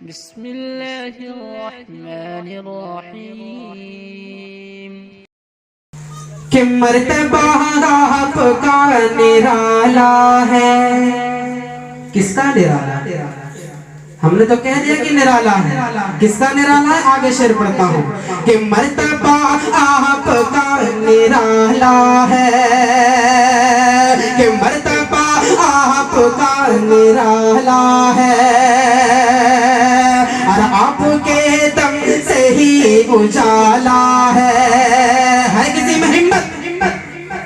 बिस्मिल्लाहिर्रहमानिर्रहीम। कि मर्तबा आपका निराला है। किसका निराला? हमने तो कह दिया कि निराला है। किसका निराला है? आगे शेर पढ़ता हूँ कि मर्तबा आपका निराला है, कि मर्तबा आपका निराला है, और आपके दम से ही उजाला है किसी में हिम्मत,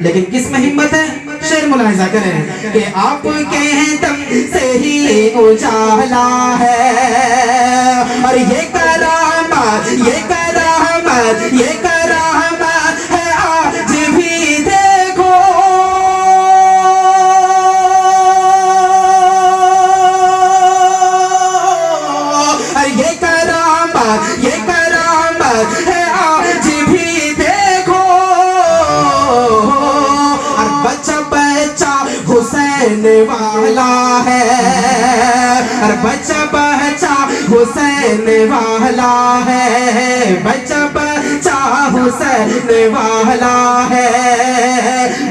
लेकिन किस में हिम्मत है? शेर मुलाहिजा करें कि आपके दम से ही उजाला है, और ये करामत, ये करामत, ये करामत है आज भी देखो। और ये करामत, ये करामत है आज भी देखो। और बच्चा बच्चा हुसैन वाला है, और बच्चा बच्चा हुसैन वाला है, बच्चा बच्चा हुसैन वाला है।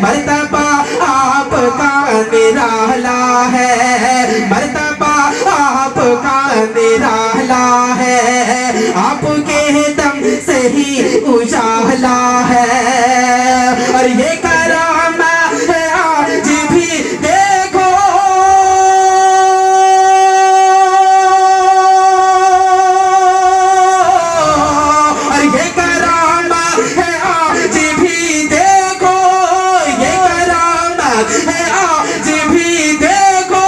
मर्तबा आपका निराला है, मर्तबा आपका निराला है, आपके दम से ही उजाला है, और ये करामत है आज भी देखो। और ये करामत है आज भी देखो, ये करामत है आज भी देखो।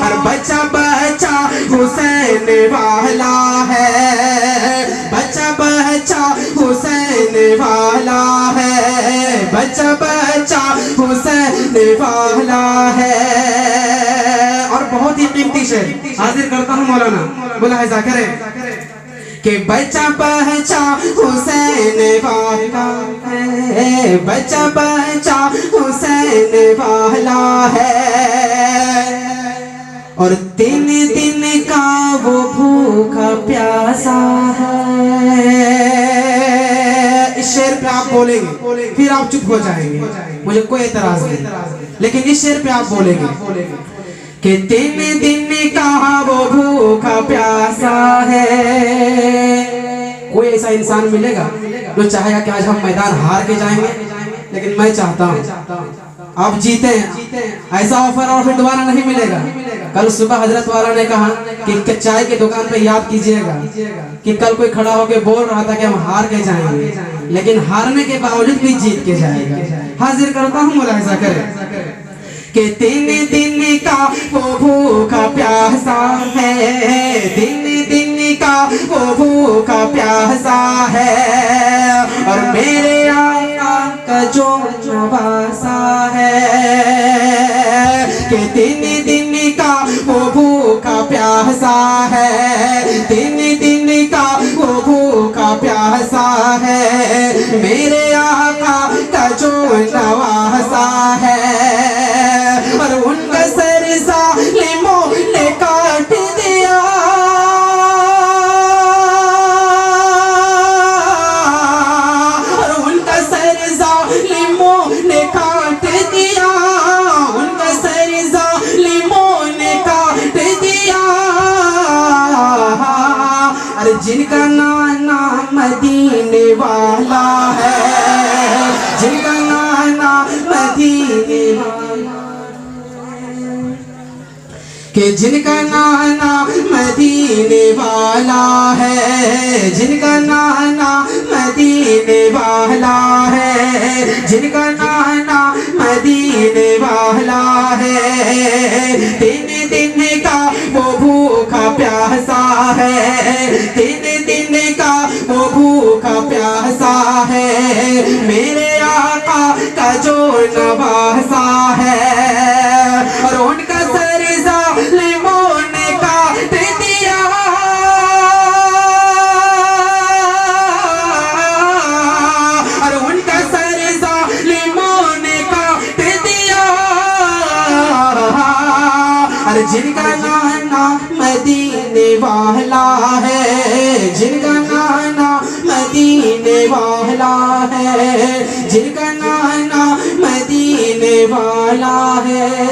और बच्चा बच्चा हुसैन वाला है, बच्चा बच्चा हुसैन वाला है, बच्चा बच्चा हुसैन वाला है। और बहुत ही कीमती शेर हाजिर करता हूँ मौलाना, मुलाहिजा करें कि बच्चा बच्चा हुसैन वाला है, बच्चा बच्चा हुसैन वाला है, और दिन दिन का वो भूखा प्यासा है। इस शेर पे आप बोलेंगे, फिर आप चुप हो जाएंगे, मुझे कोई एतराज नहीं, लेकिन इस शेर पे आप बोलेंगे कि दिन दिन का वो भूखा प्यासा है। कोई ऐसा इंसान मिलेगा जो चाहेगा कि आज हम मैदान हार के जाएंगे, लेकिन मैं चाहता हूँ आप जीते। ऐसा ऑफर और फिर दोबारा नहीं मिलेगा। कल सुबह हजरत वाला ने कहा कि चाय की दुकान पे याद कीजिएगा कि कल कोई खड़ा होकर बोल रहा था कि हम हार के जाएंगे, लेकिन हारने के बावजूद भी जीत के जाएगा। हाजिर करता हूँ, मुलाहिजा करें कि दिन दिन का वो भूखा प्यासा है, दिन दिन का वो भूखा प्यासा है, और मेरे आका का जो नवासा है, कि दिन दिन का वो भूखा प्यासा है, दिन दिन का वो भूखा प्यासा है, मेरे आका का जो नवासा है, और उनका सर जालिमों ने काट दिया, और उनका सर जालिमों ने काट दिया, उनका सर जालिमों ने काट दिया। और जिनका नाना मदीने वाला है, जिनका नाना मदीने वाला, कि जिनका नाना मदीने वाला है, जिनका नाना मदीने वाला है, जिनका नाना मदीने वाला है, दिन दिन का वो भूखा प्यासा है, दिन दिन का वो भूखा प्यासा है, मेरे आका का जो नवासा है, और उनका सर जालिमों ने काट दिया, और उनका सर जालिमों ने काट दिया। और जिनका नाना नाना मदीने वाला है, जिनका नाना मदीने वाला है, जिनका नाना मदीने वाला है।